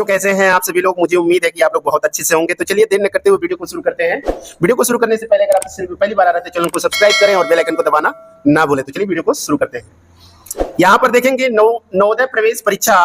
बच्चों कैसे हैं आप सभी लोग। मुझे उम्मीद है कि आप लोग बहुत अच्छे से होंगे। तो चलिए देर न करते हुए वीडियो को शुरू करते हैं। वीडियो को शुरू करने से पहले अगर आप चैनल पर पहली बार आ रहे हैं तो चैनल को सब्सक्राइब करें और बेल आइकन को दबाना ना भूलें। तो चलिए वीडियो को शुरू करते हैं। यहाँ पर देखेंगे नवोदय प्रवेश परीक्षा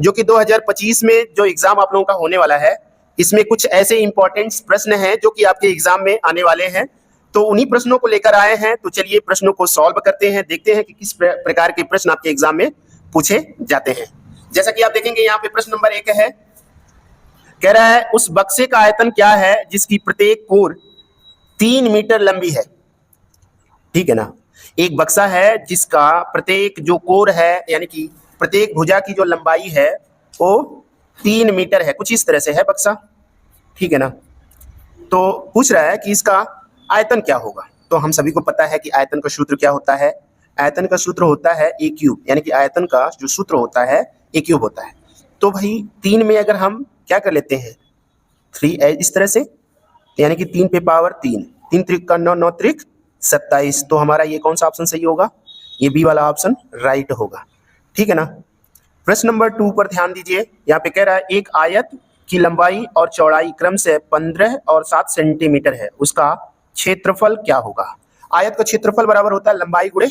जो कि 2025 में जो एग्जाम आप लोगों का होने वाला है, इसमें कुछ ऐसे इंपॉर्टेंट प्रश्न हैं जो कि आपके एग्जाम में आने वाले हैं। तो उन्हीं प्रश्नों को लेकर आए हैं। तो चलिए प्रश्नों को सॉल्व करते हैं, देखते हैं कि किस प्रकार के प्रश्न आपके एग्जाम में पूछे जाते हैं। जैसा कि आप देखेंगे यहाँ पे प्रश्न नंबर 1 है, कह रहा है उस बक्से का आयतन क्या है जिसकी प्रत्येक कोर 3 मीटर लंबी है। ठीक है ना, एक बक्सा है जिसका प्रत्येक जो कोर है यानी कि प्रत्येक भुजा की जो लंबाई है वो 3 मीटर है। कुछ इस तरह से है बक्सा, ठीक है ना। तो पूछ रहा है कि इसका आयतन क्या होगा। तो हम सभी को पता है कि आयतन का सूत्र क्या होता है। आयतन का सूत्र होता है a क्यूब, यानी कि आयतन का जो सूत्र होता है a क्यूब होता है। तो भाई 3 में अगर हम क्या कर लेते हैं 3 इस तरह से, यानी कि 3 पे पावर 3, 3 त्रिक का 9, 9 त्रिक 27। तो हमारा ये कौन सा ऑप्शन सही होगा, ये बी वाला ऑप्शन राइट होगा। ठीक है ना। प्रश्न नंबर 2 पर ध्यान दीजिए। यहाँ पे कह रहा है एक आयत की लंबाई और चौड़ाई क्रम से 15 और 7 सेंटीमीटर है, उसका क्षेत्रफल क्या होगा। आयत का क्षेत्रफल बराबर होता है लंबाई गुणे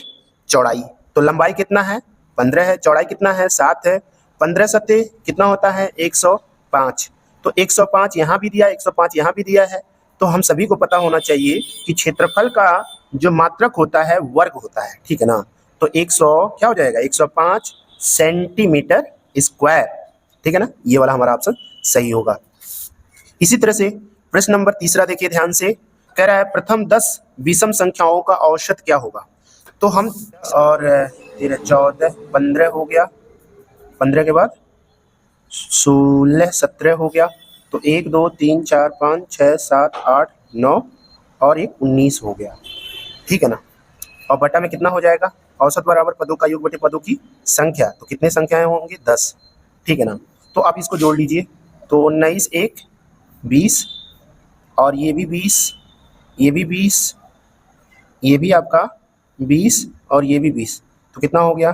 चौड़ाई। तो लंबाई कितना है 15 है, चौड़ाई कितना है 7 है, 15 सत्ते कितना होता है 105। तो 105 यहाँ भी दिया, 105 यहाँ भी दिया है। तो हम सभी को पता होना चाहिए कि क्षेत्रफल का जो मात्रक होता है वर्ग होता है। ठीक है ना। तो 100 क्या हो जाएगा 105 सेंटीमीटर स्क्वायर। ठीक है ना, ये वाला हमारा ऑप्शन सही होगा। इसी तरह से प्रश्न नंबर 3 देखिए ध्यान से, कह रहा है प्रथम 10 विषम संख्याओं का औसत क्या होगा। तो हम और 13 14 15 हो गया, 15 के बाद 16 17 हो गया। तो 1 2 3 4 5 6 7 8 9 और एक 19 हो गया। ठीक है ना। और बटा में कितना हो जाएगा, औसत बराबर पदों का योग बटे पदों की संख्या। तो कितने संख्याएं होंगी 10। ठीक है ना। तो आप इसको जोड़ लीजिए। तो 19 1 20 और ये भी 20, ये भी 20, ये भी आपका 20 और ये भी 20। तो कितना हो गया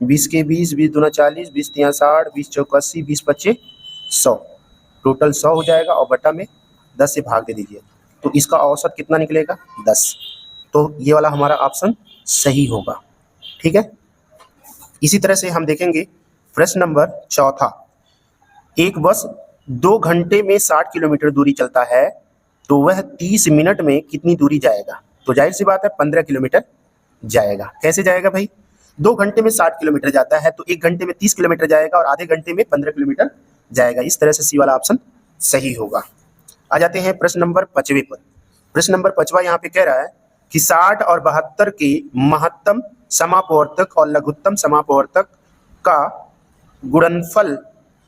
20 के 20, 20 दूना 40, 20 तिया 60, 20 चौका 80, 20 पच्चे 100, टोटल 100 हो जाएगा। और बटा में 10 से भाग दे दीजिए। तो इसका औसत कितना निकलेगा 10। तो ये वाला हमारा ऑप्शन सही होगा। ठीक है। इसी तरह से हम देखेंगे प्रश्न नंबर 4, एक बस 2 घंटे में 60 किलोमीटर दूरी चलता है तो वह 30 मिनट में कितनी दूरी जाएगा। तो जाहिर सी बात है 15 किलोमीटर जाएगा। कैसे जाएगा भाई, 2 घंटे में 60 किलोमीटर जाता है तो 1 घंटे में 30 किलोमीटर जाएगा और आधे घंटे में 15 किलोमीटर जाएगा। इस तरह से सी वाला ऑप्शन सही होगा। आ जाते हैं प्रश्न नंबर 5 पर। प्रश्न नंबर 5 यहाँ पे कह रहा है कि 60 और 72 के महत्तम समापवर्तक और लघुत्तम समापवर्तक का गुणनफल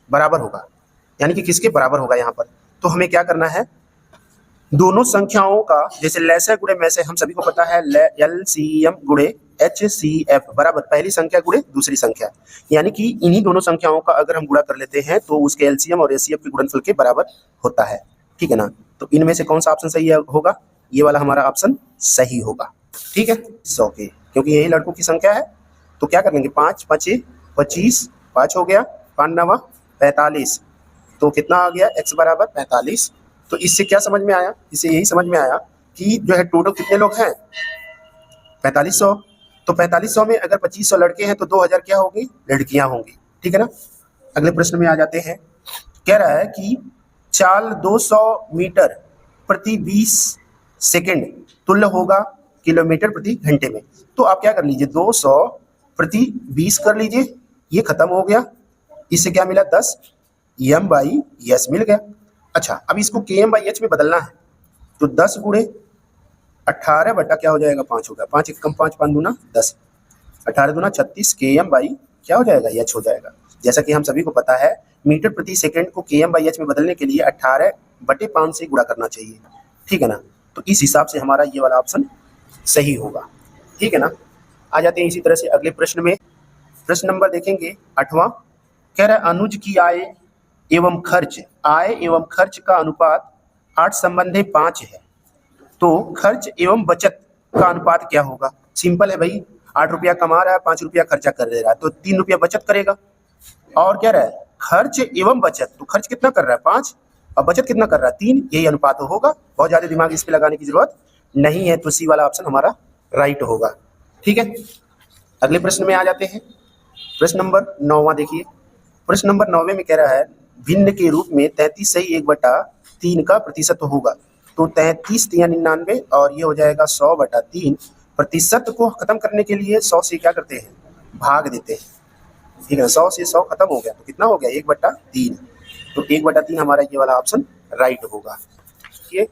बराबर होगा, यानी कि किसके बराबर होगा यहाँ पर। तो हमें क्या करना है, दोनों संख्याओं का जैसे लैसे गुणे में से हम सभी को पता है LCM गुणे HCF बराबर पहली संख्या गुणे दूसरी संख्या, यानी कि इन्हीं दोनों संख्याओं का अगर हम गुणा कर लेते हैं तो उसके LCM और HCF के गुणनफल के बराबर होता है। ठीक है ना। तो इनमें से कौन सा ऑप्शन सही होगा, ये वाला हमारा ऑप्शन सही होगा। ठीक है 100 के, क्योंकि यही लड़कों की संख्या है। तो क्या करेंगे 5 5 25, 5 हो गया, 5 9 45। तो कितना आ गया x बराबर 45। तो इससे क्या समझ में आया, इससे यही समझ में आया कि जो है टोटल कितने लोग हैं 4500। तो 4500 में अगर 2500 लड़के हैं तो 2000 क्या होंगी लड़कियां होंगी। ठीक है ना। अगले प्रश्न में आ जाते हैं। कह रहा है कि चाल 200 मीटर प्रति 20 सेकेंड तुल्य होगा किलोमीटर प्रति घंटे में। तो आप क्या कर लीजिए 200 प्रति 20 कर लीजिए, ये खत्म हो गया। इससे क्या मिला 10 m/s मिल गया। अच्छा, अब इसको km/h में बदलना है। तो 10 गुणे 18 बटा क्या हो जाएगा 5 होगा, 5 1 कम 5 5 दूना 10, 18 दूना 36 km/ क्या हो जाएगा h हो जाएगा। जैसा कि हम सभी को पता है मीटर प्रति सेकंड को km/h में बदलने के लिए 18/5 से गुणा करना चाहिए। ठीक है ना। तो इस हिसाब से हमारा ये वाला ऑप्शन सही होगा। ठीक है ना। आ जाते हैं इसी तरह से अगले प्रश्न में। प्रश्न नंबर देखेंगे 8वां, कह रहा है अनुज की आय एवं खर्च का अनुपात 8:5 है तो खर्च एवं बचत का अनुपात क्या होगा। सिंपल है भाई, 8 रुपया कमा रहा है, 5 रुपया खर्चा कर दे रहा है तो 3 रुपया बचत करेगा। और क्या रहा है खर्च एवं बचत, तो खर्च कितना कर रहा है 5 और बचत कितना कर रहा है 3, यही अनुपात होगा। बहुत ज्यादा दिमाग इस पे लगाने की जरूरत नहीं है, तो सी वाला ऑप्शन हमारा राइट होगा। ठीक है, अगले प्रश्न में आ जाते हैं। प्रश्न नंबर 9वां देखिए। प्रश्न नंबर 9वें में कह रहा है भिन्न के रूप में 33 सही 1/3 का प्रतिशत होगा। तो 33 या 99 और ये हो जाएगा 100/3। प्रतिशत को खत्म करने के लिए 100 से क्या करते हैं भाग देते हैं। ठीक है, 100 से 100 खत्म हो गया तो कितना हो गया 1/3। तो 1/3 हमारा ये वाला ऑप्शन राइट होगा। ये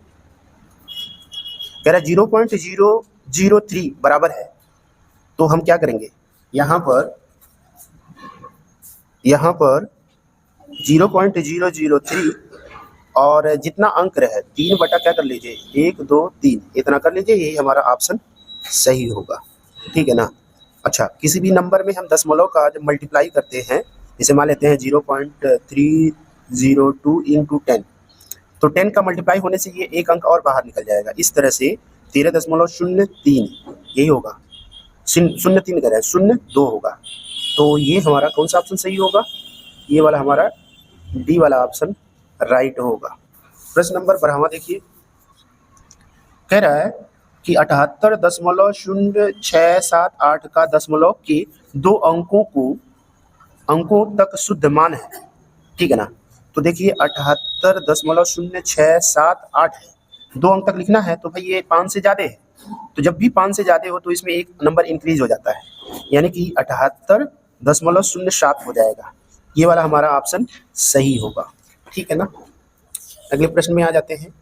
कह रहा है 0.003 बराबर है, तो हम क्या करेंगे यहाँ पर 0.003 और जितना अंक रहे 3 बटा क्या कर लीजिए 1 2 3 इतना कर लीजिए, यही हमारा ऑप्शन सही होगा। ठीक है ना। अच्छा, किसी भी नंबर में हम दशमलव का जब मल्टीप्लाई करते हैं, जैसे मान लेते हैं 0.302 इंटू 10, तो 10 का मल्टीप्लाई होने से ये एक अंक और बाहर निकल जाएगा। इस तरह से 13.03 यही होगा, 0.3 कह रहे हैं 0.2 होगा। तो ये हमारा कौन सा ऑप्शन सही होगा, ये वाला हमारा डी वाला ऑप्शन राइट होगा। प्रश्न नंबर 12वां देखिए। कह रहा है कि 78.0678 का दशमलव के 2 अंकों तक शुद्ध मान है। ठीक है ना। तो देखिए 78.0678 है, 2 अंक तक लिखना है, तो भाई ये 5 से ज़्यादा है। तो जब भी 5 से ज़्यादा हो तो इसमें एक नंबर इंक्रीज हो जाता है, यानी कि 78.07 हो जाएगा। ये वाला हमारा ऑप्शन सही होगा। ठीक है ना। अगले प्रश्न में आ जाते हैं।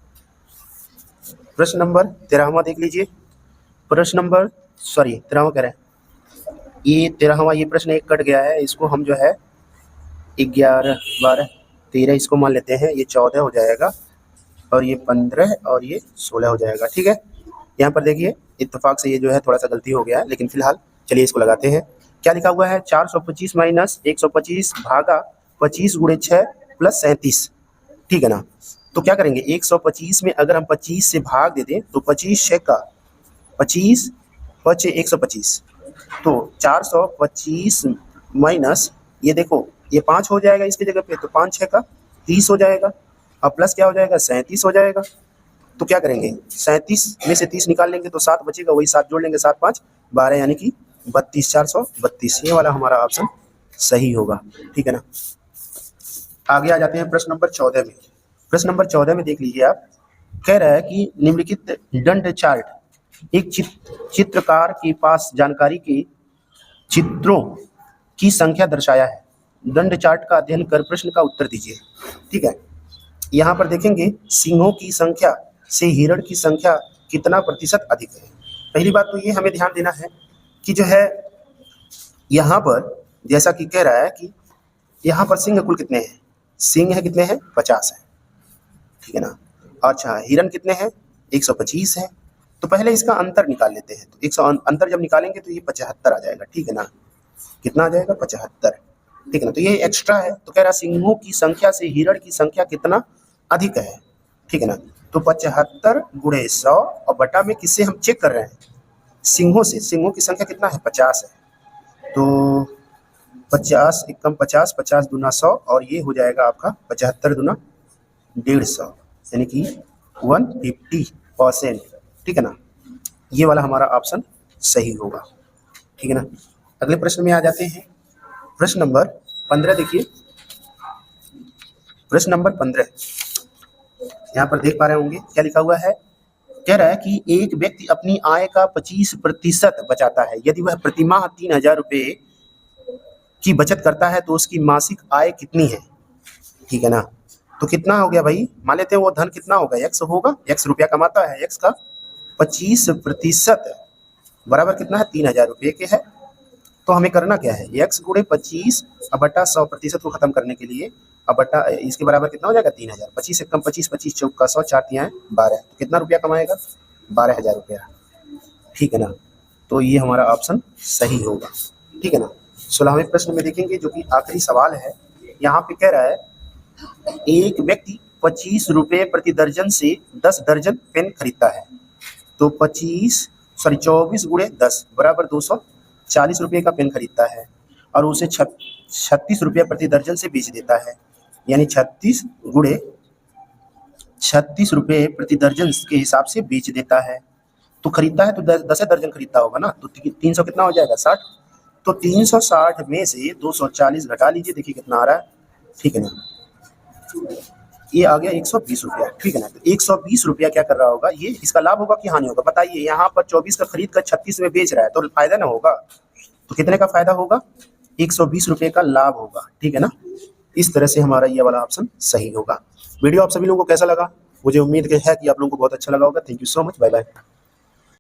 प्रश्न नंबर 13वां देख लीजिए। प्रश्न नंबर 13वां कह रहे हैं, ये 13वां ये प्रश्न एक कट गया है, इसको हम जो है 11 12 13 इसको मान लेते हैं, ये 14 हो जाएगा और ये 15 और ये 16 हो जाएगा। ठीक है, यहाँ पर देखिए इत्तेफाक से ये जो है थोड़ा सा गलती हो गया है, लेकिन फिलहाल चलिए इसको लगाते हैं। क्या लिखा हुआ है 425 माइनस 125 भागा 25 गुणे 6 प्लस 37। ठीक है ना। तो क्या करेंगे 125 में अगर हम 25 से भाग दे दें तो 25 6 का 25 5 125, तो 425 माइनस ये देखो ये 5 हो जाएगा इसकी जगह पे, तो 5 6 का 30 हो जाएगा और प्लस क्या हो जाएगा 37 हो जाएगा। तो क्या करेंगे 37 में से 30 निकाल लेंगे तो 7 बचेगा, वही 7 जोड़ लेंगे 7 5 12 यानी कि 32 432, ये वाला हमारा ऑप्शन सही होगा। ठीक है ना। आगे आ जाते हैं प्रश्न नंबर 14 में। प्रश्न नंबर 14 में देख लीजिए आप। कह रहा है कि निम्नलिखित दंड चार्ट एक चित्रकार के पास जानकारी के चित्रों की संख्या दर्शाया है। दंड चार्ट का अध्ययन कर प्रश्न का उत्तर दीजिए। ठीक है, यहाँ पर देखेंगे सिंहों की संख्या से हिरण की संख्या कितना प्रतिशत अधिक है। पहली बात तो ये हमें ध्यान देना है कि जो है यहाँ पर जैसा कि कह रहा है कि यहाँ पर सिंह कुल कितने हैं, सिंह है कितने हैं 50 है। ठीक है ना। अच्छा, हिरण कितने हैं 125 है। तो पहले इसका अंतर निकाल लेते हैं, तो 100 अंतर जब निकालेंगे तो ये 75 आ जाएगा। ठीक है ना, कितना आ जाएगा 75। ठीक है ना, तो ये एक्स्ट्रा है। तो कह रहा सिंहों की संख्या से हिरण की संख्या कितना अधिक है। ठीक है ना, तो 75 गुणे 100 और बटा में किससे हम चेक कर रहे हैं सिंहों से, सिंहों की संख्या कितना है 50 है। तो 50 एकम 50 50 दूना 100 और ये हो जाएगा आपका 75 दूना 150 यानी कि 150%। ठीक है ना, ये वाला हमारा ऑप्शन सही होगा। ठीक है ना। अगले प्रश्न में आ जाते हैं। प्रश्न नंबर 15 देखिए। प्रश्न नंबर 15 यहाँ पर देख पा रहे होंगे क्या लिखा हुआ है। कह रहा है कि एक व्यक्ति अपनी आय का 25% बचाता है। यदि वह प्रतिमाह 3000 रुपये की बचत करता है तो उसकी मासिक आय कितनी है। ठीक है ना, तो कितना हो गया भाई, मान लेते हैं वो धन कितना होगा x होगा, x रुपया कमाता है, x का 25% बराबर कितना है 3000 रुपये के है। तो हमें करना क्या है x गुणे 25 अब बटा 100% को खत्म करने के लिए अब बटा इसके बराबर कितना हो जाएगा 3000। 25 एकम 25 25 चौका 100 4 तिहाई 12, तो कितना रुपया कमाएगा 12000 रुपया। ठीक है ना, तो ये हमारा ऑप्शन सही होगा। ठीक है ना। 16वें प्रश्न में देखेंगे जो कि आखिरी सवाल है। यहाँ पे कह रहा है एक व्यक्ति 25 रुपये प्रति दर्जन से 10 दर्जन पेन खरीदता है। तो 24 गुणे 10 बराबर 240 रुपये का पेन खरीदता है और उसे 36 रुपया प्रति दर्जन से बेच देता है, यानी 36 गुणे 36 रुपये प्रति दर्जन के हिसाब से बेच देता है। तो खरीदता है तो 10 दर्जन खरीदता होगा ना, तो 300 कितना हो जाएगा 60। तो 360 में से 240 घटा लीजिए, देखिए कितना आ रहा है, ठीक है ना। ये आ गया 120 रुपया, ठीक है ना। तो 120 रुपया क्या कर रहा होगा ये, इसका लाभ होगा कि हानि होगा बताइए। यहाँ पर 24 का खरीद कर 36 में बेच रहा है तो फायदा ना होगा, तो कितने का फायदा होगा, 120 रुपये का लाभ होगा, ठीक है ना। इस तरह से हमारा ये वाला ऑप्शन सही होगा। वीडियो आप सभी लोगों को कैसा लगा, मुझे उम्मीद है कि आप लोगों को बहुत अच्छा लगा होगा। Thank you so much, bye bye.